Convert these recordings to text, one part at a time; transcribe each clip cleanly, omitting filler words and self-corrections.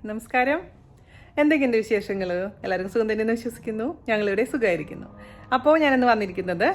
നമസ്കാരം. എന്തൊക്കെയുണ്ട് വിശേഷങ്ങൾ? എല്ലാവർക്കും സുഖം തന്നെയെന്ന് വിശ്വസിക്കുന്നു. ഞങ്ങളിവിടെ സുഖമായിരിക്കുന്നു. അപ്പോൾ ഞാനിന്ന് വന്നിരിക്കുന്നത്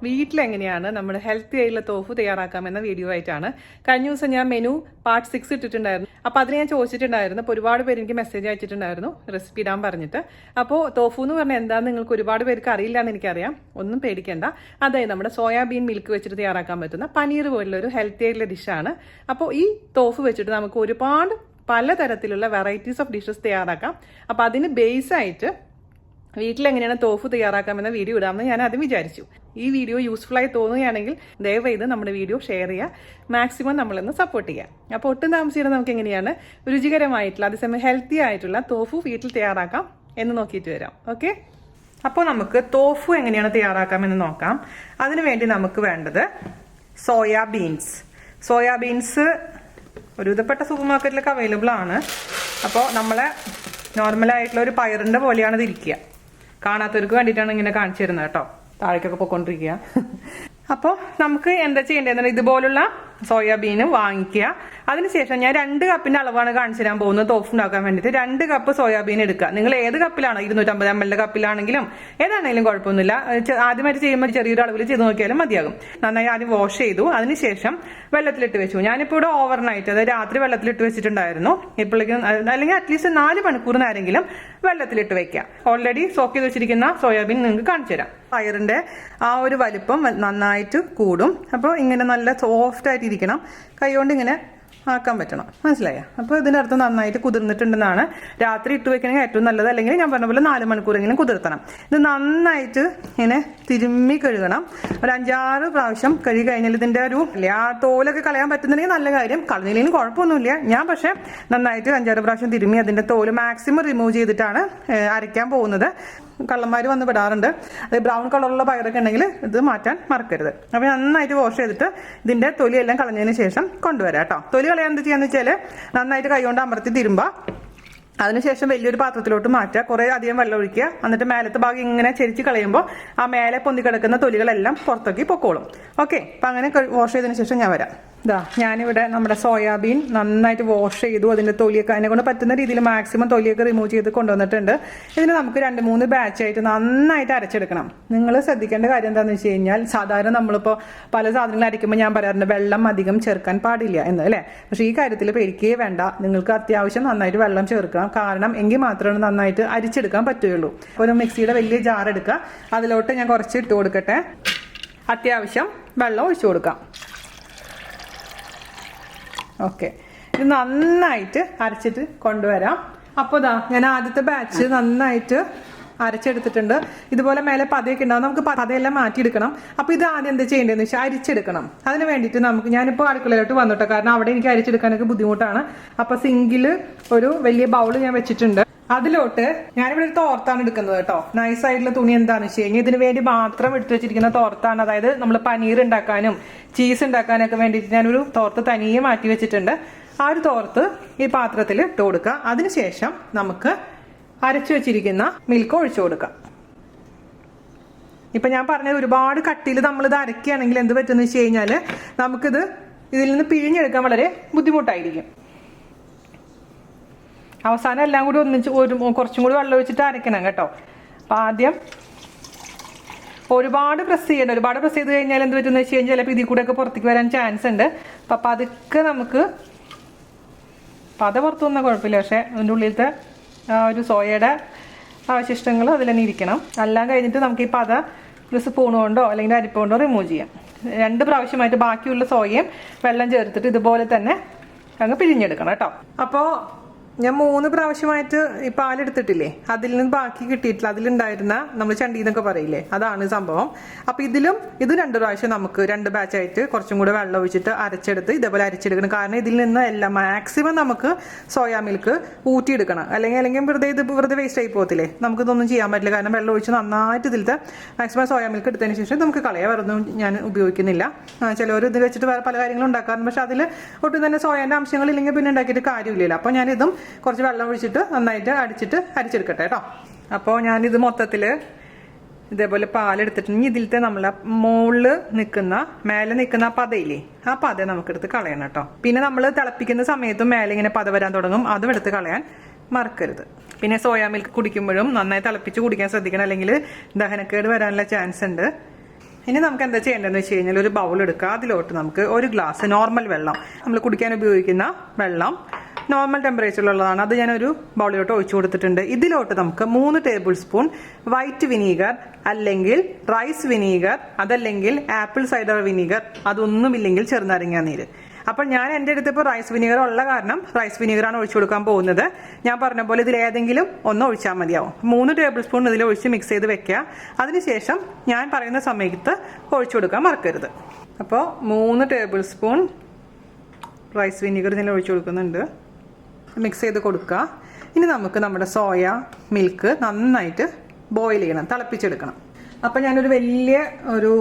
വീട്ടിലെങ്ങനെയാണ് നമ്മുടെ ഹെൽത്തി ആയിട്ടുള്ള തോഫു തയ്യാറാക്കാമെന്ന വീഡിയോ ആയിട്ടാണ്. കഴിഞ്ഞ ദിവസം ഞാൻ മെനു പാർട്ട് 6 ഇട്ടിട്ടുണ്ടായിരുന്നു. അപ്പോൾ അതിന് ഞാൻ ചോദിച്ചിട്ടുണ്ടായിരുന്നു. അപ്പോൾ ഒരുപാട് പേര് എനിക്ക് മെസ്സേജ് അയച്ചിട്ടുണ്ടായിരുന്നു റെസിപ്പി ഇടാൻ പറഞ്ഞിട്ട്. അപ്പോൾ തോഫു എന്ന് പറഞ്ഞാൽ എന്താണെന്ന് നിങ്ങൾക്ക് ഒരുപാട് പേർക്ക് അറിയില്ല എന്ന് എനിക്കറിയാം. ഒന്നും പേടിക്കേണ്ട. അതായത് നമ്മുടെ സോയാബീൻ മിൽക്ക് വെച്ചിട്ട് തയ്യാറാക്കാൻ പറ്റുന്ന പനീർ പോലുള്ള ഒരു ഹെൽത്തി ആയിട്ടുള്ള ഡിഷാണ്. അപ്പോൾ ഈ തോഫു വെച്ചിട്ട് നമുക്ക് ഒരുപാട് പലതരത്തിലുള്ള വെറൈറ്റീസ് ഓഫ് ഡിഷസ് തയ്യാറാക്കാം. അപ്പോൾ അതിന് ബേസായിട്ട് വീട്ടിലെങ്ങനെയാണ് തോഫു തയ്യാറാക്കാമെന്ന വീഡിയോ ഇടാമെന്ന് ഞാൻ ആദ്യം വിചാരിച്ചു. ഈ വീഡിയോ യൂസ്ഫുള്ളായി തോന്നുകയാണെങ്കിൽ ദയവായത് നമ്മുടെ വീഡിയോ ഷെയർ ചെയ്യുക, മാക്സിമം നമ്മളൊന്ന് സപ്പോർട്ട് ചെയ്യുക. അപ്പോൾ ഒട്ടും താമസിച്ചിട്ട് നമുക്ക് എങ്ങനെയാണ് രുചികരമായിട്ടുള്ള അതേസമയം ഹെൽത്തി ആയിട്ടുള്ള തോഫു വീട്ടിൽ തയ്യാറാക്കാം എന്ന് നോക്കിയിട്ട് വരാം. ഓക്കെ, അപ്പോൾ നമുക്ക് തോഫു എങ്ങനെയാണ് തയ്യാറാക്കാമെന്ന് നോക്കാം. അതിനുവേണ്ടി നമുക്ക് വേണ്ടത് സോയാബീൻസ് ഒരുവിധപ്പെട്ട സൂപ്പർ മാർക്കറ്റിലൊക്കെ അവൈലബിൾ ആണ്. അപ്പോൾ നമ്മളെ നോർമലായിട്ടുള്ള ഒരു പയറിൻ്റെ പോലെയാണ് ഇത് ഇരിക്കുക. കാണാത്തവർക്ക് വേണ്ടിയിട്ടാണ് ഇങ്ങനെ കാണിച്ചു തരുന്നത് കേട്ടോ. താഴേക്കൊക്കെ പോയിക്കൊണ്ടിരിക്കുക. അപ്പോൾ നമുക്ക് എന്താ ചെയ്യേണ്ടതെന്ന് ഇതുപോലുള്ള സോയാബീന് വാങ്ങിക്കുക. അതിനുശേഷം ഞാൻ 2 കപ്പിന്റെ അളവാണ് കാണിച്ചു തരാൻ പോകുന്നത് തോഫ് ഉണ്ടാക്കാൻ വേണ്ടിയിട്ട്. 2 കപ്പ് സോയാബീൻ എടുക്കുക. നിങ്ങൾ ഏത് കപ്പിലാണ്, 250 ml കപ്പിലാണെങ്കിലും ഏതാണെങ്കിലും കുഴപ്പമൊന്നുമില്ല. ആദ്യമായിട്ട് ചെയ്യുമ്പോൾ ചെറിയൊരു അളവിൽ ചെയ്ത് നോക്കിയാലും മതിയാകും. നന്നായി ആദ്യം വാഷ് ചെയ്തു. അതിനുശേഷം വെള്ളത്തിലിട്ട് വെച്ചു. ഞാനിപ്പോൾ ഇവിടെ ഓവർനൈറ്റ്, അതായത് രാത്രി വെള്ളത്തിലിട്ട് വെച്ചിട്ടുണ്ടായിരുന്നു. ഇപ്പോഴേക്കും അല്ലെങ്കിൽ അറ്റ്ലീസ്റ്റ് 4 മണിക്കൂർ നേരെങ്കിലും വെള്ളത്തിലിട്ട് വെക്കുക. ഓൾറെഡി സോക്ക് ചെയ്ത് വെച്ചിരിക്കുന്ന സോയാബീൻ നിങ്ങൾക്ക് കാണിച്ചു തരാം. പയറിന്റെ ആ ഒരു വലിപ്പം നന്നായിട്ട് കൂടും. അപ്പോൾ ഇങ്ങനെ നല്ല സോഫ്റ്റ് ആയിട്ട് ഇരിക്കണം. കൈകൊണ്ട് ഇങ്ങനെ ആക്കാൻ പറ്റണം. മനസ്സിലായോ? അപ്പോൾ ഇതിനർത്ഥം നന്നായിട്ട് കുതിർന്നിട്ടുണ്ടെന്നാണ്. രാത്രി ഇട്ട് വെക്കണമെങ്കിൽ ഏറ്റവും നല്ലത്. അല്ലെങ്കിൽ ഞാൻ പറഞ്ഞ പോലെ 4 മണിക്കൂറെങ്കിലും കുതിർത്തണം. ഇത് നന്നായിട്ട് ഇങ്ങനെ തിരുമ്മി കഴുകണം. ഒരു 5-6 പ്രാവശ്യം കഴുകി കഴിഞ്ഞാൽ ഇതിന്റെ ഒരു ആ തോലൊക്കെ കളയാൻ പറ്റുന്നുണ്ടെങ്കിൽ നല്ല കാര്യം. കളഞ്ഞില്ലെങ്കിലും കുഴപ്പമൊന്നുമില്ല. ഞാൻ പക്ഷെ നന്നായിട്ട് 5-6 പ്രാവശ്യം തിരുമ്മി അതിന്റെ തോല് മാക്സിമം റിമൂവ് ചെയ്തിട്ടാണ് അരയ്ക്കാൻ പോകുന്നത്. കള്ളന്മാർ വന്ന് പെടാറുണ്ട്. അത് ബ്രൗൺ കളറുള്ള പയറൊക്കെ ഉണ്ടെങ്കിൽ ഇത് മാറ്റാൻ മറക്കരുത്. അപ്പോൾ നന്നായിട്ട് വാഷ് ചെയ്തിട്ട് ഇതിന്റെ തൊലിയെല്ലാം കളഞ്ഞതിന് ശേഷം കൊണ്ടുവരാം കേട്ടോ. തൊലി കളയാൻ എന്ത് ചെയ്യാന്ന് വെച്ചാൽ നന്നായിട്ട് കൈകൊണ്ട് അമർത്തി തിരുമ്പുക. അതിനുശേഷം വലിയൊരു പാത്രത്തിലോട്ട് മാറ്റുക. കുറേ അധികം വെള്ളം ഒഴിക്കുക. എന്നിട്ട് മേലത്തെ ഭാഗം ഇങ്ങനെ ചെരിച്ച് കളയുമ്പോൾ ആ മേലെ പൊന്തി കിടക്കുന്ന തൊലികളെല്ലാം പുറത്തേക്ക് പൊക്കോളും. ഓക്കെ, അപ്പം അങ്ങനെ വാഷ് ചെയ്തതിന് ശേഷം ഞാൻ വരാം. ഞാനിവിടെ നമ്മുടെ സോയാബീൻ നന്നായിട്ട് വാഷ് ചെയ്തു. അതിന്റെ തൊലിയൊക്കെ അതിനെ കൊണ്ട് പറ്റുന്ന രീതിയിൽ മാക്സിമം തൊലിയൊക്കെ റിമൂവ് ചെയ്ത് കൊണ്ടുവന്നിട്ടുണ്ട്. ഇതിന് നമുക്ക് 2-3 ബാച്ചായിട്ട് നന്നായിട്ട് അരച്ചെടുക്കണം. നിങ്ങൾ ശ്രദ്ധിക്കേണ്ട കാര്യം എന്താണെന്ന് വെച്ച് കഴിഞ്ഞാൽ, സാധാരണ നമ്മളിപ്പോൾ പല സാധനങ്ങൾ അരയ്ക്കുമ്പോൾ ഞാൻ പറയാറുണ്ട് വെള്ളം അധികം ചേർക്കാൻ പാടില്ല എന്ന്, അല്ലേ? പക്ഷേ ഈ കാര്യത്തിൽ പേടിക്കുകയേ വേണ്ട. നിങ്ങൾക്ക് അത്യാവശ്യം നന്നായിട്ട് വെള്ളം ചേർക്കണം. കാരണം എങ്കിൽ മാത്രമേ നന്നായിട്ട് അരിച്ചെടുക്കാൻ പറ്റുകയുള്ളൂ. ഒരു മിക്സിയുടെ വലിയ ജാർ എടുക്കുക. അതിലോട്ട് ഞാൻ കുറച്ച് ഇട്ട് കൊടുക്കട്ടെ. അത്യാവശ്യം വെള്ളം ഒഴിച്ചു കൊടുക്കാം. ഓക്കെ, ഇത് നന്നായിട്ട് അരച്ചിട്ട് കൊണ്ടുവരാം. അപ്പോൾ ഞാൻ ആദ്യത്തെ ബാച്ച് നന്നായിട്ട് അരച്ചെടുത്തിട്ടുണ്ട്. ഇതുപോലെ മേലെ പതയൊക്കെ ഉണ്ടാവും. നമുക്ക് പതയെല്ലാം മാറ്റിയെടുക്കണം. അപ്പോൾ ഇത് ആദ്യം എന്താ ചെയ്യേണ്ടതെന്ന് വെച്ചാൽ അരിച്ചെടുക്കണം. അതിന് വേണ്ടിയിട്ട് ഞാനിപ്പോൾ അടുക്കളയിലോട്ട് വന്നിട്ടോ, കാരണം അവിടെ എനിക്ക് അരിച്ചെടുക്കാനൊക്കെ ബുദ്ധിമുട്ടാണ്. അപ്പോൾ സിങ്കിൽ ഒരു വലിയ ബൗൾ ഞാൻ വെച്ചിട്ടുണ്ട്. അതിലോട്ട് ഞാനിവിടെ ഒരു തോർത്താണ് എടുക്കുന്നത് കേട്ടോ. നൈസായിട്ടുള്ള തുണി എന്താണെന്ന് വെച്ച് കഴിഞ്ഞാൽ ഇതിന് വേണ്ടി മാത്രം എടുത്തു വെച്ചിരിക്കുന്ന തോർത്താണ്. അതായത് നമ്മൾ പനീർ ഉണ്ടാക്കാനും ചീസ് ഉണ്ടാക്കാനൊക്കെ വേണ്ടിയിട്ട് ഞാനൊരു തോർത്ത് തനിയെ മാറ്റി വെച്ചിട്ടുണ്ട്. ആ ഒരു തോർത്ത് ഈ പാത്രത്തിൽ ഇട്ട് കൊടുക്കുക. അതിനുശേഷം നമുക്ക് അരച്ചു വെച്ചിരിക്കുന്ന മിൽക്ക് ഒഴിച്ചു കൊടുക്കാം. ഇപ്പം ഞാൻ പറഞ്ഞത് ഒരുപാട് കട്ടിയിൽ നമ്മളിത് അരക്കുകയാണെങ്കിൽ എന്ത് പറ്റുമെന്ന് വെച്ച് കഴിഞ്ഞാൽ നമുക്കിത് ഇതിൽ നിന്ന് പിഴിഞ്ഞെടുക്കാൻ വളരെ ബുദ്ധിമുട്ടായിരിക്കും. അവസാനം എല്ലാം കൂടി ഒന്നിച്ച് കുറച്ചും കൂടി വെള്ളം ഒഴിച്ചിട്ട് അരയ്ക്കണം കേട്ടോ. അപ്പം ആദ്യം ഒരുപാട് പ്രസ് ചെയ്യണം. ഒരുപാട് പ്രസ് ചെയ്ത് കഴിഞ്ഞാൽ എന്ത് പറ്റുമെന്ന് വെച്ച് കഴിഞ്ഞാൽ ചിലപ്പോൾ ഇതിൽ കൂടെയൊക്കെ പുറത്തേക്ക് വരാൻ ചാൻസ് ഉണ്ട്. അപ്പം അതൊക്കെ നമുക്ക് പത പുറത്തു വന്നാൽ കുഴപ്പമില്ല. പക്ഷേ അതിൻ്റെ ഉള്ളിലത്തെ ഒരു സോയയുടെ അവശിഷ്ടങ്ങൾ അതിൽ തന്നെ ഇരിക്കണം. എല്ലാം കഴിഞ്ഞിട്ട് നമുക്ക് ഈ പത ഒരു സ്പൂൺ കൊണ്ടോ അല്ലെങ്കിൽ അരിപ്പ കൊണ്ടോ റിമൂവ് ചെയ്യാം. 2 പ്രാവശ്യമായിട്ട് ബാക്കിയുള്ള സോയയും വെള്ളം ചേർത്തിട്ട് ഇതുപോലെ തന്നെ അങ്ങ് പിഴിഞ്ഞെടുക്കണം കേട്ടോ. അപ്പോൾ ഞാൻ 3 പ്രാവശ്യമായിട്ട് ഈ പാലെടുത്തിട്ടില്ലേ, അതിൽ നിന്ന് ബാക്കി കിട്ടിയിട്ടില്ല. അതിലുണ്ടായിരുന്ന നമ്മൾ ചണ്ടി എന്നൊക്കെ പറയില്ലേ, അതാണ് സംഭവം. അപ്പോൾ ഇത് 2 പ്രാവശ്യം നമുക്ക് 2 ബാച്ചായിട്ട് കുറച്ചും കൂടെ വെള്ളം ഒഴിച്ചിട്ട് അരച്ചെടുത്ത് ഇതേപോലെ അരച്ചെടുക്കണം. കാരണം ഇതിൽ നിന്ന് എല്ലാം മാക്സിമം നമുക്ക് സോയാ മിൽക്ക് ഊറ്റിയെടുക്കണം. അല്ലെങ്കിൽ വെറുതെ വേസ്റ്റ് ആയി പോകത്തില്ലേ. നമുക്കിതൊന്നും ചെയ്യാൻ പറ്റില്ല. കാരണം വെള്ളം ഒഴിച്ച് നന്നായിട്ട് ഇതിലത്തെ മാക്സിമം സോയാ മിൽക്ക് എടുത്തതിന് ശേഷം നമുക്ക് കളയാൻ വേറൊന്നും ഞാൻ ഉപയോഗിക്കുന്നില്ല. ചിലവർ ഇത് വെച്ചിട്ട് വേറെ പല കാര്യങ്ങളും ഉണ്ടാക്കാറുണ്ട്. പക്ഷെ അതിൽ ഒട്ടും തന്നെ സോയാൻ്റെ അംശങ്ങളില്ലെങ്കിൽ പിന്നെ ഉണ്ടാക്കിയിട്ട് കാര്യമില്ലല്ലോ. അപ്പോൾ ഞാനിതും കുറച്ച് വെള്ളം ഒഴിച്ചിട്ട് നന്നായിട്ട് അരിച്ചെടുക്കട്ടെ കേട്ടോ. അപ്പോൾ ഞാനിത് മൊത്തത്തിൽ ഇതേപോലെ പാലെടുത്തിട്ടുണ്ടെങ്കിൽ ഇതിലത്തെ നമ്മളെ മേലെ നിൽക്കുന്ന പതയില്ലേ, ആ പത നമുക്കെടുത്ത് കളയണം കേട്ടോ. പിന്നെ നമ്മൾ തിളപ്പിക്കുന്ന സമയത്തും മേലെ ഇങ്ങനെ പത വരാൻ തുടങ്ങും. അതും എടുത്ത് കളയാൻ മറക്കരുത്. പിന്നെ സോയാ മിൽക്ക് കുടിക്കുമ്പോഴും നന്നായി തിളപ്പിച്ച് കുടിക്കാൻ ശ്രദ്ധിക്കണം, അല്ലെങ്കിൽ ദഹനക്കേട് വരാനുള്ള ചാൻസ് ഉണ്ട്. ഇനി നമുക്ക് എന്താ ചെയ്യേണ്ടതെന്ന് വെച്ച് കഴിഞ്ഞാൽ ഒരു ബൗൾ എടുക്കുക. അതിലോട്ട് നമുക്ക് ഒരു ഗ്ലാസ് നോർമൽ വെള്ളം, നമ്മൾ കുടിക്കാൻ ഉപയോഗിക്കുന്ന വെള്ളം നോർമൽ ടെമ്പറേച്ചറിലുള്ളതാണ്, അത് ഞാനൊരു ബൗളിലോട്ട് ഒഴിച്ചു കൊടുത്തിട്ടുണ്ട്. ഇതിലോട്ട് നമുക്ക് 3 ടേബിൾ സ്പൂൺ വൈറ്റ് വിനീഗർ അല്ലെങ്കിൽ റൈസ് വിനീഗർ, അതല്ലെങ്കിൽ ആപ്പിൾ സൈഡർ വിനീഗർ, അതൊന്നുമില്ലെങ്കിൽ ചെറുനാരങ്ങ നീര്. അപ്പോൾ ഞാൻ എൻ്റെ അടുത്ത് ഇപ്പോൾ റൈസ് വിനീഗർ ഉള്ള കാരണം റൈസ് വിനീഗറാണ് ഒഴിച്ചു കൊടുക്കാൻ പോകുന്നത്. ഞാൻ പറഞ്ഞ പോലെ ഇതിൽ ഏതെങ്കിലും ഒന്ന് ഒഴിച്ചാൽ മതിയാവും. 3 ടേബിൾ സ്പൂൺ ഇതിൽ ഒഴിച്ച് മിക്സ് ചെയ്ത് വെക്കുക. അതിനുശേഷം ഞാൻ പറയുന്ന സമയത്ത് ഒഴിച്ചു കൊടുക്കാൻ മറക്കരുത്. അപ്പോൾ 3 ടേബിൾ സ്പൂൺ റൈസ് വിനീഗർ ഇതിൽ ഒഴിച്ചു കൊടുക്കുന്നുണ്ട്. മിക്സ് ചെയ്ത് കൊടുക്കുക. ഇനി നമുക്ക് നമ്മുടെ സോയ മിൽക്ക് നന്നായിട്ട് ബോയിൽ ചെയ്യണം, തിളപ്പിച്ചെടുക്കണം. അപ്പം ഞാനൊരു വലിയ ഒരു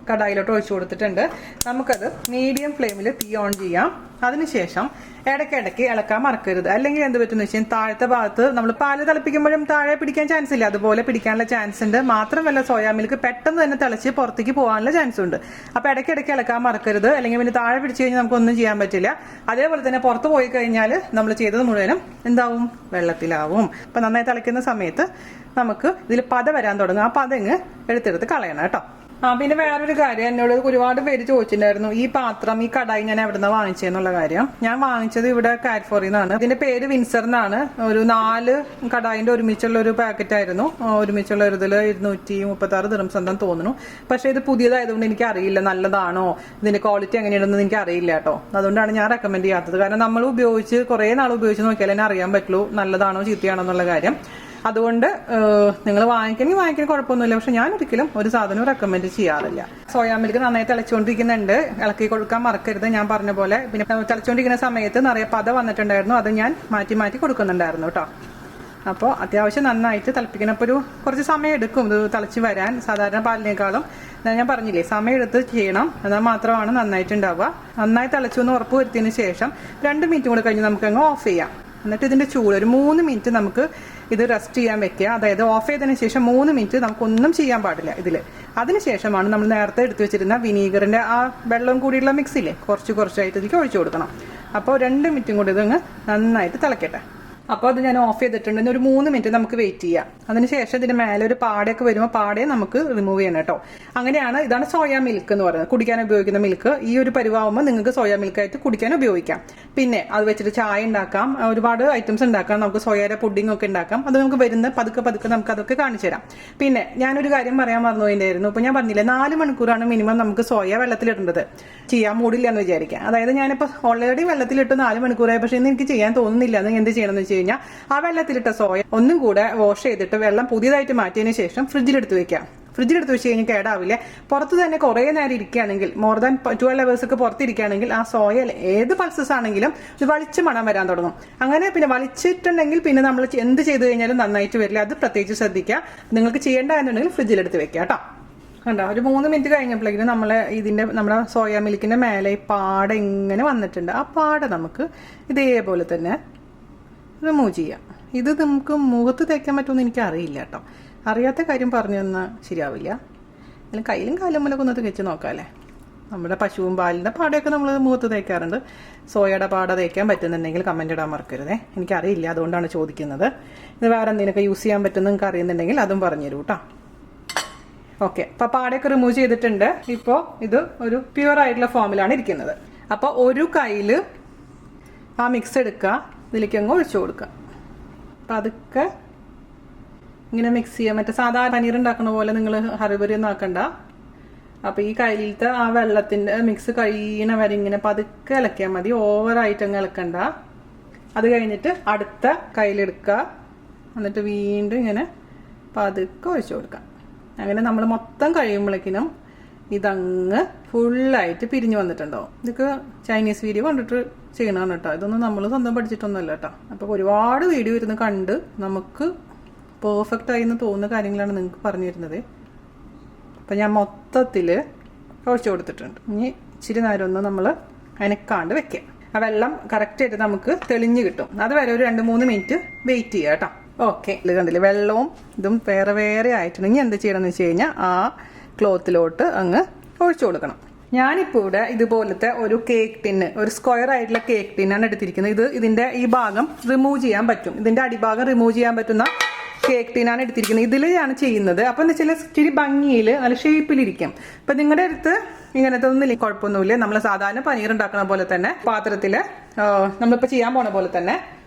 കടായിലോട്ട് ഒഴിച്ചു കൊടുത്തിട്ടുണ്ട്. നമുക്കത് മീഡിയം ഫ്ലെയിമിൽ തീ ഓൺ ചെയ്യാം. അതിനുശേഷം ഇടയ്ക്കിടയ്ക്ക് ഇളക്കാൻ മറക്കരുത്. അല്ലെങ്കിൽ എന്ത് പറ്റുമെന്ന് വെച്ചാൽ താഴത്തെ ഭാഗത്ത് നമ്മൾ പാല് തിളപ്പിക്കുമ്പോഴും താഴെ പിടിക്കാൻ ചാൻസ് ഇല്ല, അതുപോലെ പിടിക്കാനുള്ള ചാൻസ് ഉണ്ട്. മാത്രമല്ല സോയാ മിൽക്ക് പെട്ടെന്ന് തന്നെ തിളച്ച് പുറത്തേക്ക് പോകാനുള്ള ചാൻസ് ഉണ്ട്. അപ്പോൾ ഇടയ്ക്കിടയ്ക്ക് ഇളക്കാൻ മറക്കരുത്, അല്ലെങ്കിൽ പിന്നെ താഴെ പിടിച്ചു കഴിഞ്ഞാൽ നമുക്കൊന്നും ചെയ്യാൻ പറ്റില്ല. അതേപോലെ തന്നെ പുറത്ത് പോയി കഴിഞ്ഞാൽ നമ്മൾ ചെയ്തത് മുഴുവനും എന്താവും, വെള്ളത്തിലാവും. അപ്പം നന്നായി തിളയ്ക്കുന്ന സമയത്ത് നമുക്ക് ഇതിൽ പത വരാൻ തുടങ്ങും. ആ പതങ്ങ് എടുത്തെടുത്ത് കളയണം കേട്ടോ. പിന്നെ വേറൊരു കാര്യം, എന്നോട് ഒരുപാട് പേര് ചോദിച്ചിട്ടുണ്ടായിരുന്നു ഈ പാത്രം, ഈ കടായി ഞാൻ എവിടെ നിന്നാണ് വാങ്ങിച്ചതെന്നുള്ള കാര്യം. ഞാൻ വാങ്ങിച്ചത് ഇവിടെ കാറ്റ്ഫോറിൽ നിന്നാണ്. ഇതിന്റെ പേര് വിൻസർ എന്നാണ്. ഒരു 4 കടായിന്റെ ഒരുമിച്ചുള്ള ഒരു പാക്കറ്റ് ആയിരുന്നു. ഒരുമിച്ചുള്ള ഒരു ഇതിൽ 236 ദിർഹംസ് എന്താന്ന് തോന്നുന്നു. പക്ഷെ ഇത് പുതിയതായതുകൊണ്ട് എനിക്ക് അറിയില്ല നല്ലതാണോ, ഇതിന്റെ ക്വാളിറ്റി എങ്ങനെയാണെന്ന് എനിക്ക് അറിയില്ല കേട്ടോ. അതുകൊണ്ടാണ് ഞാൻ റെക്കമെൻഡ് ചെയ്യാത്തത്. കാരണം നമ്മൾ ഉപയോഗിച്ച് കുറേ നാൾ ഉപയോഗിച്ച് നോക്കിയാൽ തന്നെ അറിയാൻ പറ്റുള്ളൂ നല്ലതാണോ ചീത്തയാണോ എന്നുള്ള കാര്യം. അതുകൊണ്ട് നിങ്ങൾ വാങ്ങിക്കണമെങ്കിൽ വാങ്ങിക്കാൻ കുഴപ്പമൊന്നുമില്ല. പക്ഷെ ഞാൻ ഒരിക്കലും ഒരു സാധനവും റെക്കമെൻഡ് ചെയ്യാറില്ല. സോയാ മിൽക്ക് നന്നായി തിളച്ചുകൊണ്ടിരിക്കുന്നുണ്ട്, ഇളക്കി കൊടുക്കാൻ മറക്കരുത് ഞാൻ പറഞ്ഞ പോലെ. പിന്നെ തിളച്ചുകൊണ്ടിരിക്കുന്ന സമയത്ത് നിറയെ പത വന്നിട്ടുണ്ടായിരുന്നു, അത് ഞാൻ മാറ്റി മാറ്റി കൊടുക്കുന്നുണ്ടായിരുന്നു കേട്ടോ. അപ്പോൾ അത്യാവശ്യം നന്നായിട്ട് തിളപ്പിക്കണം. അപ്പോൾ കുറച്ച് സമയം എടുക്കും ഇത് തിളച്ച് വരാൻ. സാധാരണ പാലിനേക്കാളും ഞാൻ പറഞ്ഞില്ലേ സമയം എടുത്ത് ചെയ്യണം, എന്നാൽ മാത്രമാണ് നന്നായിട്ടുണ്ടാവുക. നന്നായി തിളച്ചു എന്ന് ഉറപ്പ് വരുത്തിയതിന് ശേഷം 2 മിനിറ്റ് കൂടെ കഴിഞ്ഞ് നമുക്കങ്ങ് ഓഫ് ചെയ്യാം. എന്നിട്ട് ഇതിന്റെ ചൂട് ഒരു 3 മിനിറ്റ് നമുക്ക് ഇത് റെസ്റ്റ് ചെയ്യാൻ വെക്കുക. അതായത് ഓഫ് ചെയ്തതിന് ശേഷം 3 മിനിറ്റ് നമുക്കൊന്നും ചെയ്യാൻ പാടില്ല ഇതിൽ. അതിനുശേഷമാണ് നമ്മൾ നേരത്തെ എടുത്തു വെച്ചിരുന്ന വിനീഗറിന്റെ ആ വെള്ളം കൂടിയുള്ള മിക്സില്ലേ കുറച്ചായിട്ട് ഇതിലേക്ക് ഒഴിച്ചു കൊടുക്കണം. അപ്പോൾ 2 മിനിറ്റും കൂടി ഇതങ്ങ് നന്നായിട്ട് തിളക്കട്ടെ. അപ്പോൾ അത് ഞാൻ ഓഫ് ചെയ്തിട്ടുണ്ട്. ഒരു 3 മിനിറ്റ് നമുക്ക് വെയിറ്റ് ചെയ്യാം. അതിനുശേഷം ഇതിന്റെ മേലെ ഒരു പാടയൊക്കെ വരുമ്പോൾ പാടയെ നമുക്ക് റിമൂവ് ചെയ്യണം കേട്ടോ. അങ്ങനെയാണ്, ഇതാണ് സോയാ മിൽക്ക് എന്ന് പറയുന്നത്, കുടിക്കാൻ ഉപയോഗിക്കുന്ന മിൽക്ക്. ഈ ഒരു പരിവാകുമ്പോൾ നിങ്ങൾക്ക് സോയാ മിൽക്കായിട്ട് കുടിക്കാൻ ഉപയോഗിക്കാം. പിന്നെ അത് വെച്ചിട്ട് ചായ ഉണ്ടാക്കാം, ഒരുപാട് ഐറ്റംസ് ഉണ്ടാക്കാം. നമുക്ക് സോയയുടെ പുഡിംഗ് ഒക്കെ ഉണ്ടാക്കാം. അത് നമുക്ക് വരുന്ന പതുക്കെ നമുക്ക് അതൊക്കെ കാണിച്ചു തരാം. പിന്നെ ഞാനൊരു കാര്യം പറയാൻ മറന്നുപോയിട്ടായിരുന്നു. ഇപ്പൊ ഞാൻ പറഞ്ഞില്ലേ 4 മണിക്കൂറാണ് മിനിമം നമുക്ക് സോയ വെള്ളത്തിലിടേണ്ടത്. ചെയ്യാൻ മൂടില്ല എന്ന് വിചാരിക്കാം. അതായത് ഞാനിപ്പോൾ ഓൾറെഡി വെള്ളത്തിലിട്ട് 4 മണിക്കൂറായി, പക്ഷെ ഇന്ന് എനിക്ക് ചെയ്യാൻ തോന്നുന്നില്ല. എന്ന് എന്ത് ചെയ്യണമെന്ന് വെച്ച് കഴിഞ്ഞാൽ ആ വെള്ളത്തിലിട്ട സോയ ഒന്നും കൂടെ വാഷ് ചെയ്തിട്ട് വെള്ളം പുതിയതായിട്ട് മാറ്റിയതിന് ശേഷം ഫ്രിഡ്ജിലെടുത്ത് വെക്കാം. ഫ്രിഡ്ജിലെടുത്ത് വെച്ച് കഴിഞ്ഞാൽ കേടാവില്ല. പുറത്ത് തന്നെ കുറേ നേരം ഇരിക്കുകയാണെങ്കിൽ, മോർ ദാൻ 12 hours ഒക്കെ പുറത്തിരിക്കുകയാണെങ്കിൽ ആ സോയ ഏത് പൾസസ് ആണെങ്കിലും ഇത് വലിച്ച് മണം വരാൻ തുടങ്ങും. അങ്ങനെ പിന്നെ വലിച്ചിട്ടുണ്ടെങ്കിൽ പിന്നെ നമ്മൾ എന്ത് ചെയ്ത് കഴിഞ്ഞാലും നന്നായിട്ട് വരില്ല. അത് പ്രത്യേകിച്ച് ശ്രദ്ധിക്കുക. നിങ്ങൾക്ക് ചെയ്യേണ്ട എന്നുണ്ടെങ്കിൽ ഫ്രിഡ്ജിലെടുത്ത് വെക്കുക കേട്ടോ. കണ്ടോ, ഒരു 3 മിനിറ്റ് കഴിഞ്ഞപ്പോഴേക്കും നമ്മുടെ സോയാ മിൽക്കിന്റെ മേലെ ഈ പാട ഇങ്ങനെ വന്നിട്ടുണ്ട്. ആ പാട നമുക്ക് ഇതേപോലെ തന്നെ റിമൂവ് ചെയ്യാം. ഇത് നമുക്ക് മുഖത്ത് തേക്കാൻ പറ്റുമെന്ന് എനിക്ക് അറിയില്ല കേട്ടോ. അറിയാത്ത കാര്യം പറഞ്ഞു തന്നാൽ ശരിയാവില്ല. അല്ലെങ്കിൽ കയ്യിലും കാലും മുലൊക്കെ ഒന്ന് തേച്ച് നോക്കാമല്ലേ. നമ്മുടെ പശുവും പാലിൻ്റെ പാടയൊക്കെ നമ്മൾ മുഖത്ത് തേക്കാറുണ്ട്. സോയയുടെ പാട തേക്കാൻ പറ്റുന്നുണ്ടെങ്കിൽ കമൻ്റ് ഇടാൻ മറക്കരുതേ. എനിക്കറിയില്ല, അതുകൊണ്ടാണ് ചോദിക്കുന്നത്. ഇത് വേറെ എന്തെങ്കിലുമൊക്കെ യൂസ് ചെയ്യാൻ പറ്റുമെന്ന് നിങ്ങൾക്ക് അറിയുന്നുണ്ടെങ്കിൽ അതും പറഞ്ഞു തരൂ കേട്ടോ. ഓക്കെ, അപ്പോൾ പാടയൊക്കെ റിമൂവ് ചെയ്തിട്ടുണ്ട്. ഇപ്പോൾ ഇത് ഒരു പ്യുവർ ആയിട്ടുള്ള ഫോമിലാണ് ഇരിക്കുന്നത്. അപ്പോൾ ഒരു കയ്യിൽ ആ മിക്സ് എടുക്കുക, ഇതിലേക്ക് അങ്ങ് ഒഴിച്ചു കൊടുക്കുക. അപ്പം അതൊക്കെ ഇങ്ങനെ മിക്സ് ചെയ്യുക. മറ്റേ സാധാരണ പനീർ ഉണ്ടാക്കുന്ന പോലെ നിങ്ങൾ ഹറിബറി ഒന്നും ആക്കണ്ട. അപ്പോൾ ഈ കയ്യിലത്തെ ആ വെള്ളത്തിൻ്റെ മിക്സ് കഴിയണ വരെ ഇങ്ങനെ പതുക്കെ ഇളക്കിയാൽ മതി, ഓവറായിട്ട് അങ്ങ് ഇളക്കണ്ട. അത് കഴിഞ്ഞിട്ട് അടുത്ത കയ്യിലെടുക്കുക, എന്നിട്ട് വീണ്ടും ഇങ്ങനെ പതുക്കെ ഒഴിച്ചു കൊടുക്കാം. അങ്ങനെ നമ്മൾ മൊത്തം കഴിയുമ്പോഴേക്കിനും ഇതങ്ങ് ഫുള്ളായിട്ട് പിരിഞ്ഞു വന്നിട്ടുണ്ടാവും. ഇതൊക്കെ ചൈനീസ് വീഡിയോ കണ്ടിട്ട് ചെയ്യണതാണ് കേട്ടോ. ഇതൊന്നും നമ്മൾ സ്വന്തം പഠിച്ചിട്ടൊന്നുമല്ല കേട്ടോ. അപ്പോൾ ഒരുപാട് വീഡിയോ ഇരുന്ന് കണ്ട് നമുക്ക് പെർഫെക്റ്റ് ആയി എന്ന് തോന്നുന്ന കാര്യങ്ങളാണ് നിങ്ങൾക്ക് പറഞ്ഞു തരുന്നത്. അപ്പം ഞാൻ മൊത്തത്തിൽ ഒഴിച്ചു കൊടുത്തിട്ടുണ്ട്. ഇനി ഇച്ചിരി നേരം ഒന്ന് നമ്മൾ അനക്കാണ്ട് വെക്കാം. ആ വെള്ളം കറക്റ്റായിട്ട് നമുക്ക് തെളിഞ്ഞ് കിട്ടും. അതുവരെ ഒരു 2-3 മിനിറ്റ് വെയിറ്റ് ചെയ്യുക കേട്ടോ. ഓക്കെ, ഇത് കണ്ടില്ലേ, വെള്ളവും ഇതും വേറെ വേറെ ആയിട്ടുണ്ടെങ്കിൽ എന്ത് ചെയ്യണമെന്ന് വെച്ച് കഴിഞ്ഞാൽ ആ ക്ലോത്തിലോട്ട് അങ്ങ് ഒഴിച്ചു കൊടുക്കണം. ഞാനിപ്പോൾ ഇവിടെ ഇതുപോലത്തെ ഒരു കേക്ക് ടിന്ന്, ഒരു സ്ക്വയർ ആയിട്ടുള്ള കേക്ക് ടിന്നാണ് എടുത്തിരിക്കുന്നത്. ഇതിന്റെ ഈ ഭാഗം റിമൂവ് ചെയ്യാൻ പറ്റും, ഇതിന്റെ അടിഭാഗം റിമൂവ് ചെയ്യാൻ പറ്റുന്ന കേക്ക് ടിന്നാണ് എടുത്തിരിക്കുന്നത്. ഇതിലാണ് ചെയ്യുന്നത്. അപ്പൊ എന്താ വെച്ചാൽ ഇച്ചിരി ഭംഗിയിൽ നല്ല ഷേപ്പിലിരിക്കും. അപ്പൊ നിങ്ങളുടെ അടുത്ത് ഇങ്ങനത്തെ ഒന്നും കുഴപ്പമൊന്നുമില്ല. നമ്മൾ സാധാരണ പനീർ ഉണ്ടാക്കുന്ന പോലെ തന്നെ പാത്രത്തില് നമ്മളിപ്പോ ചെയ്യാൻ പോണ പോലെ തന്നെ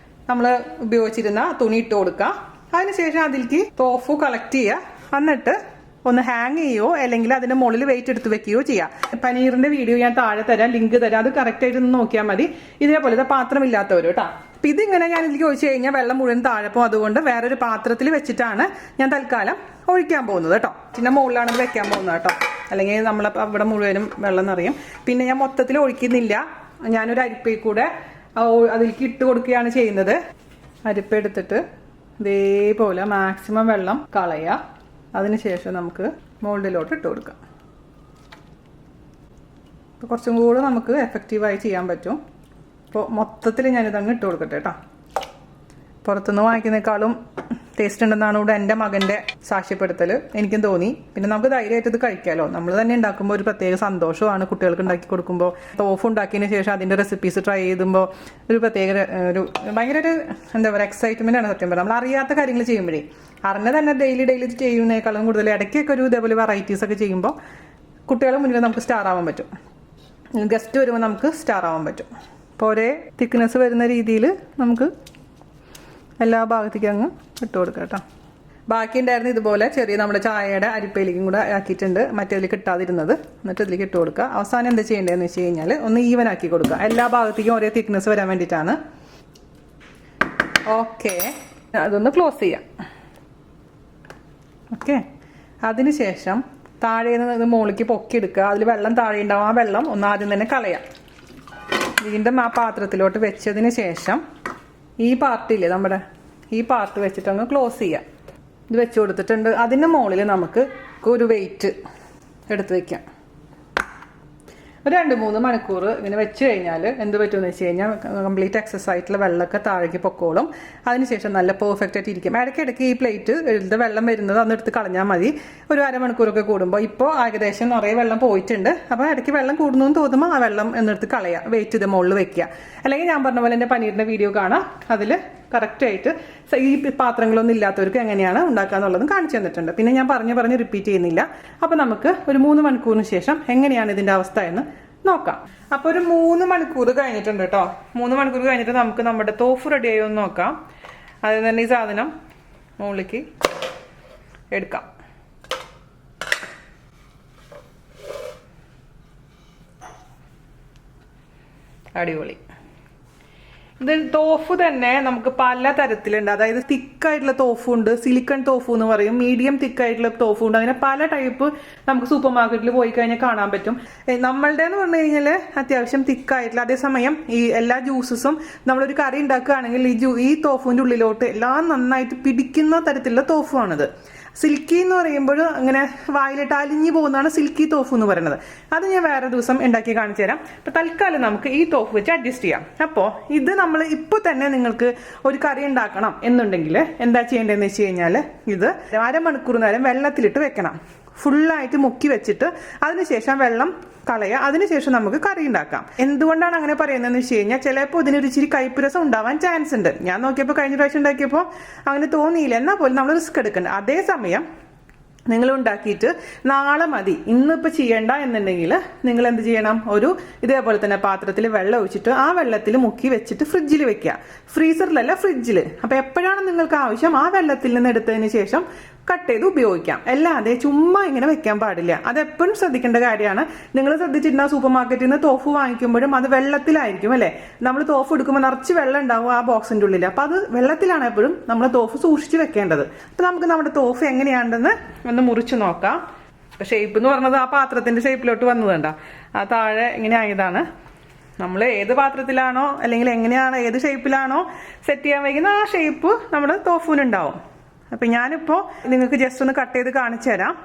നമ്മൾ ഉപയോഗിച്ചിരുന്ന തുണി ഇട്ട് കൊടുക്കുക. അതിനുശേഷം അതിലേക്ക് ടോഫു കളക്ട് ചെയ്യുക. എന്നിട്ട് ഒന്ന് ഹാങ് ചെയ്യുകയോ അല്ലെങ്കിൽ അതിന്റെ മുകളിൽ വെയിറ്റ് എടുത്ത് വെക്കുകയോ ചെയ്യാം. പനീറിന്റെ വീഡിയോ ഞാൻ താഴെ തരാം, ലിങ്ക് തരാം. അത് കറക്റ്റ് ആയിട്ട് ഒന്ന് നോക്കിയാൽ മതി. ഇതേപോലത്തെ പാത്രമില്ലാത്തവരും കേട്ടോ. അപ്പൊ ഇതിങ്ങനെ ഞാൻ ഇതിലേക്ക് ഒഴിച്ചു കഴിഞ്ഞാൽ വെള്ളം മുഴുവൻ താഴെ പോകും. അതുകൊണ്ട് വേറൊരു പാത്രത്തിൽ വെച്ചിട്ടാണ് ഞാൻ തൽക്കാലം ഒഴിക്കാൻ പോകുന്നത് കേട്ടോ. പിന്നെ മുകളിലാണ് ഇത് വെക്കാൻ പോകുന്നത് കേട്ടോ, അല്ലെങ്കിൽ നമ്മളപ്പോൾ അവിടെ മുഴുവനും വെള്ളം നിറയും. പിന്നെ ഞാൻ മൊത്തത്തിൽ ഒഴിക്കുന്നില്ല, ഞാനൊരു അരിപ്പയിൽ കൂടെ അതിലേക്ക് ഇട്ട് കൊടുക്കുകയാണ് ചെയ്യുന്നത്. അരിപ്പ എടുത്തിട്ട് ഇതേപോലെ മാക്സിമം വെള്ളം കളയുക. അതിനുശേഷം നമുക്ക് മോൾഡിലോട്ട് ഇട്ട് കൊടുക്കാം. അപ്പോൾ കുറച്ചും കൂടെ നമുക്ക് എഫക്റ്റീവായി ചെയ്യാൻ പറ്റും. അപ്പോൾ മൊത്തത്തിൽ ഞാനിതങ്ങ് ഇട്ട് കൊടുക്കട്ടെ കേട്ടോ. പുറത്തുനിന്ന് വാങ്ങിക്കുന്നേക്കാളും ടേസ്റ്റ് ഉണ്ടെന്നാണ് ഇവിടെ എൻ്റെ മകൻ്റെ സാക്ഷ്യപ്പെടുത്തൽ, എനിക്കും തോന്നി. പിന്നെ നമുക്ക് ധൈര്യമായിട്ട് ഇത് കഴിക്കാമല്ലോ. നമ്മൾ തന്നെ ഉണ്ടാക്കുമ്പോൾ ഒരു പ്രത്യേക സന്തോഷമാണ് കുട്ടികൾക്ക് ഉണ്ടാക്കി കൊടുക്കുമ്പോൾ. ടോഫു ഉണ്ടാക്കിയതിന് ശേഷം അതിൻ്റെ റെസിപ്പീസ് ട്രൈ ചെയ്യുമ്പോൾ ഒരു പ്രത്യേക ഭയങ്കര എന്താ പറയുക എക്സൈറ്റ്മെൻ്റ് ആണ് സത്യം പറഞ്ഞാൽ. നമ്മൾ അറിയാത്ത കാര്യങ്ങൾ ചെയ്യുമ്പോഴേ, അറിഞ്ഞ തന്നെ ഡെയിലി ചെയ്യുന്നതിനേക്കാളും കൂടുതൽ ഇടയ്ക്കൊക്കെ ഒരു ഇതേപോലെ വെറൈറ്റീസ് ഒക്കെ ചെയ്യുമ്പോൾ കുട്ടികളെ മുന്നിൽ നമുക്ക് സ്റ്റാർ ആവാൻ പറ്റും, ഗസ്റ്റ് വരുമ്പോൾ നമുക്ക് സ്റ്റാർ ആവാൻ പറ്റും. അപ്പോൾ ഒരേ തിക്നെസ് വരുന്ന രീതിയിൽ നമുക്ക് എല്ലാ ഭാഗത്തേക്കും അങ്ങ് ഇട്ട് കൊടുക്കാം കേട്ടോ. ബാക്കി ഉണ്ടായിരുന്നു ഇതുപോലെ ചെറിയ നമ്മുടെ ചായയുടെ അരിപ്പയിലേക്കും കൂടെ ആക്കിയിട്ടുണ്ട്, മറ്റേതിലേക്ക് ഇട്ടാതിരുന്നത്. എന്നിട്ട് ഇതിലേക്ക് ഇട്ട് കൊടുക്കുക. അവസാനം എന്താ ചെയ്യേണ്ടതെന്ന് വെച്ച് കഴിഞ്ഞാൽ ഒന്ന് ഈവൻ ആക്കി കൊടുക്കുക. എല്ലാ ഭാഗത്തേക്കും ഒരേ തിക്നെസ് വരാൻ വേണ്ടിയിട്ടാണ്. ഓക്കെ, അതൊന്ന് ക്ലോസ് ചെയ്യാം. ഓക്കെ, അതിനുശേഷം താഴെ നിന്ന് മുകളിലേക്ക് പൊക്കിയെടുക്കുക. അതിൽ വെള്ളം താഴെ ഉണ്ടാവും, ആ വെള്ളം ഒന്ന് ആദ്യം തന്നെ കളയാം. വീണ്ടും ആ പാത്രത്തിലോട്ട് വെച്ചതിന് ശേഷം ഈ പാർട്ടില്ലേ, നമ്മുടെ ഈ പാർട്ട് വെച്ചിട്ട് അങ്ങ് ക്ലോസ് ചെയ്യാം. ഇത് വെച്ച് കൊടുത്തിട്ടുണ്ട്. അതിൻ്റെ മുകളിൽ നമുക്ക് ഒരു വെയിറ്റ് എടുത്ത് വെക്കാം. ഒരു 2-3 മണിക്കൂർ ഇങ്ങനെ വെച്ച് കഴിഞ്ഞാൽ എന്ത് പറ്റുമെന്ന് വെച്ച് കഴിഞ്ഞാൽ കംപ്ലീറ്റ് എക്സസ് ആയിട്ടുള്ള വെള്ളമൊക്കെ താഴേക്ക് പൊക്കോളും. അതിനുശേഷം നല്ല പെർഫെക്റ്റ് ആയിട്ട് ഇരിക്കും. ഇടയ്ക്കിടയ്ക്ക് ഈ പ്ലേറ്റ് ഇതിൽ വെള്ളം വരുന്നത് അന്ന് എടുത്ത് കളഞ്ഞാൽ മതി. ഒരു 1/2 മണിക്കൂറൊക്കെ കൂടുമ്പോൾ. ഇപ്പോൾ ഏകദേശം നിറയെ വെള്ളം പോയിട്ടുണ്ട്. അപ്പോൾ ഇടയ്ക്ക് വെള്ളം കൂടുന്നു എന്ന് തോന്നുമ്പോൾ ആ വെള്ളം എന്നെടുത്ത് കളയുക, വെയിറ്റ് ഇത് മുകളിൽ വെക്കുക. അല്ലെങ്കിൽ ഞാൻ പറഞ്ഞ പോലെ എൻ്റെ പനീറിൻ്റെ വീഡിയോ കാണാം, അതിൽ കറക്റ്റായിട്ട് ഈ പാത്രങ്ങളൊന്നും ഇല്ലാത്തവർക്ക് എങ്ങനെയാണ് ഉണ്ടാക്കാന്നുള്ളതും കാണിച്ചു തന്നിട്ടുണ്ട്. പിന്നെ ഞാൻ പറഞ്ഞ് റിപ്പീറ്റ് ചെയ്യുന്നില്ല. അപ്പോൾ നമുക്ക് ഒരു 3 മണിക്കൂറിന് ശേഷം എങ്ങനെയാണ് ഇതിൻ്റെ അവസ്ഥ എന്ന് നോക്കാം. അപ്പോൾ ഒരു 3 മണിക്കൂർ കഴിഞ്ഞിട്ടുണ്ട് കേട്ടോ. 3 മണിക്കൂർ കഴിഞ്ഞിട്ട് നമുക്ക് നമ്മുടെ തോഫ് റെഡി ആയോ എന്ന് നോക്കാം. അതിൽ തന്നെ ഈ സാധനം മുകളിലേക്ക് എടുക്കാം. അടിപൊളി. ഇത് തോഫു തന്നെ നമുക്ക് പല തരത്തിലുണ്ട്. അതായത് തിക്കായിട്ടുള്ള തോഫു ഉണ്ട്, സിലിക്കൺ തോഫു എന്ന് പറയും, മീഡിയം തിക്കായിട്ടുള്ള തോഫു ഉണ്ട്. അങ്ങനെ പല ടൈപ്പ് നമുക്ക് സൂപ്പർ മാർക്കറ്റിൽ പോയി കഴിഞ്ഞാൽ കാണാൻ പറ്റും. നമ്മളുടെ എന്ന് പറഞ്ഞു കഴിഞ്ഞാൽ അത്യാവശ്യം തിക്കായിട്ടുള്ള, അതേസമയം ഈ എല്ലാ ജ്യൂസസും നമ്മളൊരു കറി ഉണ്ടാക്കുകയാണെങ്കിൽ ഈ തോഫുവിൻ്റെ ഉള്ളിലോട്ട് എല്ലാം നന്നായിട്ട് പിടിക്കുന്ന തരത്തിലുള്ള തോഫു ആണിത്. സിൽക്കി എന്ന് പറയുമ്പോൾ അങ്ങനെ വായിലിട്ട് അലിഞ്ഞു പോകുന്നതാണ് സിൽക്കി തോഫു എന്ന് പറയുന്നത്. അത് ഞാൻ വേറെ ദിവസം ഉണ്ടാക്കി കാണിച്ചു തരാം. അപ്പോൾ തൽക്കാലം നമുക്ക് ഈ തോഫു വെച്ച് അഡ്ജസ്റ്റ് ചെയ്യാം. അപ്പോൾ ഇത് നമ്മൾ ഇപ്പോൾ തന്നെ നിങ്ങൾക്ക് ഒരു കറി ഉണ്ടാക്കണം എന്നുണ്ടെങ്കിൽ എന്താ ചെയ്യേണ്ടതെന്ന് വെച്ച് കഴിഞ്ഞാൽ ഇത് 1/2 മണിക്കൂർ നേരം വെള്ളത്തിലിട്ട് വെക്കണം. ഫുള്ളായിട്ട് മുക്കി വെച്ചിട്ട് അതിനുശേഷം വെള്ളം കളയുക. അതിനുശേഷം നമുക്ക് കറി ഉണ്ടാക്കാം. എന്തുകൊണ്ടാണ് അങ്ങനെ പറയുന്നതെന്ന് വെച്ച് കഴിഞ്ഞാൽ ചിലപ്പോൾ ഇതിനൊരു ഇച്ചിരി കയ്പ്പ് രസം ഉണ്ടാവാൻ ചാൻസ് ഉണ്ട്. ഞാൻ നോക്കിയപ്പോൾ കഴിഞ്ഞ പ്രാവശ്യം ഉണ്ടാക്കിയപ്പോൾ അങ്ങനെ തോന്നിയില്ല. എന്നാൽ പോലും നമ്മൾ റിസ്ക് എടുക്കണ്ട. അതേസമയം നിങ്ങൾ ഉണ്ടാക്കിയിട്ട് നാളെ മതി, ഇന്നിപ്പോൾ ചെയ്യണ്ട എന്നുണ്ടെങ്കിൽ നിങ്ങൾ എന്ത് ചെയ്യണം, ഒരു ഇതേപോലെ തന്നെ പാത്രത്തിൽ വെള്ളം ഒഴിച്ചിട്ട് ആ വെള്ളത്തിൽ മുക്കി വെച്ചിട്ട് ഫ്രിഡ്ജിൽ വെക്കുക. ഫ്രീസറിലല്ല, ഫ്രിഡ്ജിൽ. അപ്പോൾ എപ്പോഴാണ് നിങ്ങൾക്ക് ആവശ്യം ആ വെള്ളത്തിൽ നിന്ന് എടുത്തതിന് ശേഷം കട്ട് ചെയ്ത് ഉപയോഗിക്കാം. അല്ലാതെ ചുമ്മാ ഇങ്ങനെ വെക്കാൻ പാടില്ല. അതെപ്പോഴും ശ്രദ്ധിക്കേണ്ട കാര്യമാണ്. നിങ്ങൾ ശ്രദ്ധിച്ചിട്ടുണ്ടാവും സൂപ്പർ മാർക്കറ്റിൽ നിന്ന് തോഫു വാങ്ങിക്കുമ്പോഴും അത് വെള്ളത്തിലായിരിക്കും അല്ലേ. നമ്മൾ തോഫു എടുക്കുമ്പോൾ നിറച്ച് വെള്ളം ഉണ്ടാവും ആ ബോക്സിൻ്റെ ഉള്ളിൽ. അപ്പോൾ അത് വെള്ളത്തിലാണ് എപ്പോഴും നമ്മൾ തോഫു സൂക്ഷിച്ച് വെക്കേണ്ടത്. അപ്പോൾ നമുക്ക് നമ്മുടെ തോഫു എങ്ങനെയാണെന്ന് ഒന്ന് മുറിച്ച് നോക്കാം. ഷേപ്പ് എന്ന് പറഞ്ഞത് ആ പാത്രത്തിന്റെ ഷേപ്പിലോട്ട് വന്നതുണ്ട, ആ താഴെ ഇങ്ങനെ ആയതാണ്. നമ്മൾ ഏത് പാത്രത്തിലാണോ അല്ലെങ്കിൽ എങ്ങനെയാണോ ഏത് ഷേപ്പിലാണോ സെറ്റ് ചെയ്യാൻ വയ്ക്കുന്ന ആ ഷേപ്പ് നമ്മുടെ തോഫുവിനുണ്ടാവും. അപ്പൊ ഞാനിപ്പോൾ നിങ്ങൾക്ക് ജസ്റ്റ് ഒന്ന് കട്ട് ചെയ്ത് കാണിച്ചു തരാം.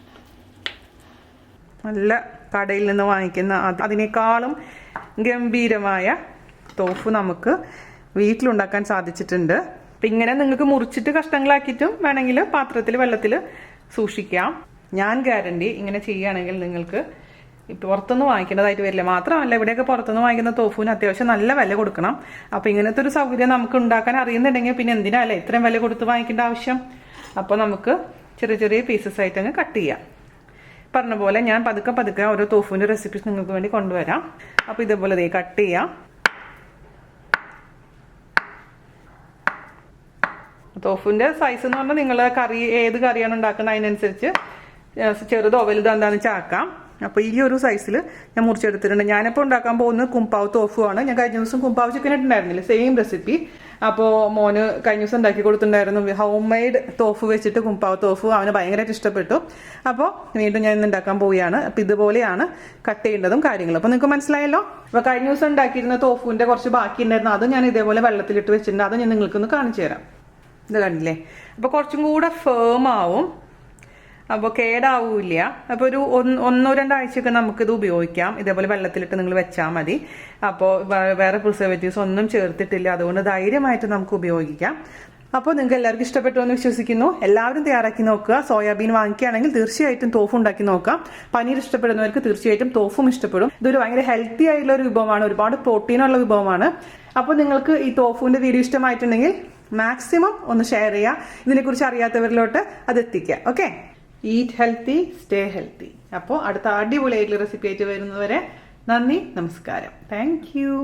നല്ല കടയിൽ നിന്ന് വാങ്ങിക്കുന്ന അതിനേക്കാളും ഗംഭീരമായ തോഫു നമുക്ക് വീട്ടിലുണ്ടാക്കാൻ സാധിച്ചിട്ടുണ്ട്. അപ്പം ഇങ്ങനെ നിങ്ങൾക്ക് മുറിച്ചിട്ട് കഷ്ണങ്ങളാക്കിയിട്ടും വേണമെങ്കിൽ പാത്രത്തിൽ വെള്ളത്തിൽ സൂക്ഷിക്കാം. ഞാൻ ഗ്യാരണ്ടി ഇങ്ങനെ ചെയ്യുകയാണെങ്കിൽ നിങ്ങൾക്ക് ഇപ്പം പുറത്തുനിന്ന് വാങ്ങിക്കേണ്ടതായിട്ട് വരില്ല. മാത്രമല്ല ഇവിടെയൊക്കെ പുറത്തുനിന്ന് വാങ്ങിക്കുന്ന തോഫുവിന് അത്യാവശ്യം നല്ല വില കൊടുക്കണം. അപ്പോൾ ഇങ്ങനത്തെ ഒരു സൗകര്യം നമുക്ക് ഉണ്ടാക്കാൻ അറിയുന്നുണ്ടെങ്കിൽ പിന്നെ എന്തിനാല്ലേ ഇത്രയും വില കൊടുത്ത് വാങ്ങിക്കേണ്ട ആവശ്യം. അപ്പോൾ നമുക്ക് ചെറിയ ചെറിയ പീസസ് ആയിട്ട് അങ്ങ് കട്ട് ചെയ്യാം. പറഞ്ഞ പോലെ ഞാൻ പതുക്കെ ഓരോ തോഫുവിൻ്റെ റെസിപ്പീസ് നിങ്ങൾക്ക് വേണ്ടി കൊണ്ടുവരാം. അപ്പോൾ ഇതേപോലെ കട്ട് ചെയ്യാം. തോഫുവിൻ്റെ സൈസ് എന്ന് പറഞ്ഞാൽ നിങ്ങൾ ഏത് കറിയാണ് ഉണ്ടാക്കുന്നത് അതിനനുസരിച്ച് ചെറുതോ വലുതോ എന്താണെന്ന് വെച്ചാൽ ആക്കാം. അപ്പോൾ ഈ ഒരു സൈസിൽ ഞാൻ മുറിച്ചെടുത്തിട്ടുണ്ട്. ഞാനിപ്പോൾ ഉണ്ടാക്കാൻ പോകുന്നത് കുംപാവ് തോഫു ആണ്. ഞാൻ കഴിഞ്ഞ ദിവസം കുംപാവ് ചിക്കൻ ഇട്ടുണ്ടായിരുന്നില്ല, സെയിം റെസിപ്പി. അപ്പോൾ മോന് കഴിഞ്ഞ ദിവസം ഉണ്ടാക്കി കൊടുത്തിട്ടുണ്ടായിരുന്നു ഹോം മെയ്ഡ് തോഫു വെച്ചിട്ട് കുംപാവ് തോഫു. അവന് ഭയങ്കരമായിട്ട് ഇഷ്ടപ്പെട്ടു. അപ്പോൾ വീണ്ടും ഞാൻ ഇന്ന് ഉണ്ടാക്കാൻ പോവുകയാണ്. അപ്പോൾ ഇതുപോലെയാണ് കട്ട് ചെയ്യേണ്ടതും കാര്യങ്ങളും. അപ്പോൾ നിങ്ങൾക്ക് മനസ്സിലായല്ലോ. അപ്പോൾ കഴിഞ്ഞ ദിവസം ഉണ്ടാക്കിയിരുന്ന തോഫുവിൻ്റെ കുറച്ച് ബാക്കി ഉണ്ടായിരുന്നു, അത് ഞാൻ ഇതേപോലെ വെള്ളത്തിലിട്ട് വെച്ചിട്ടുണ്ട്. അത് ഞാൻ നിങ്ങൾക്കൊന്ന് കാണിച്ചു തരാം. ഇത് കണ്ടില്ലേ. അപ്പോൾ കുറച്ചും കൂടെ ഫേം ആവും, അപ്പോൾ കേടാവില്ല. അപ്പോൾ ഒരു 1-2 ആഴ്ചയൊക്കെ നമുക്കിത് ഉപയോഗിക്കാം. ഇതേപോലെ വെള്ളത്തിലിട്ട് നിങ്ങൾ വെച്ചാൽ മതി. അപ്പോൾ വേറെ പ്രിസർവേറ്റീവ്സ് ഒന്നും ചേർത്തിട്ടില്ല, അതുകൊണ്ട് ധൈര്യമായിട്ട് നമുക്ക് ഉപയോഗിക്കാം. അപ്പോൾ നിങ്ങൾക്ക് എല്ലാവർക്കും ഇഷ്ടപ്പെട്ടു എന്ന് വിശ്വസിക്കുന്നു. എല്ലാവരും തയ്യാറാക്കി നോക്കുക. സോയാബീൻ വാങ്ങിക്കുകയാണെങ്കിൽ തീർച്ചയായിട്ടും തോഫു ഉണ്ടാക്കി നോക്കാം. പനീർ ഇഷ്ടപ്പെടുന്നവർക്ക് തീർച്ചയായിട്ടും തോഫും ഇഷ്ടപ്പെടും. ഇതൊരു ഭയങ്കര ഹെൽത്തി ആയിട്ടുള്ള ഒരു വിഭവമാണ്, ഒരുപാട് പ്രോട്ടീനുള്ള വിഭവമാണ്. അപ്പോൾ നിങ്ങൾക്ക് ഈ തോഫുവിൻ്റെ വീഡിയോ ഇഷ്ടമായിട്ടുണ്ടെങ്കിൽ മാക്സിമം ഒന്ന് ഷെയർ ചെയ്യുക. ഇതിനെക്കുറിച്ച് അറിയാത്തവരിലോട്ട് അത് എത്തിക്കുക. Okay, eat healthy, stay healthy. അപ്പോൾ അടുത്ത അടിപൊളിയായിട്ടുള്ള റെസിപ്പി ആയിട്ട് വരുന്നവരെ നന്ദി, നമസ്കാരം. Thank you.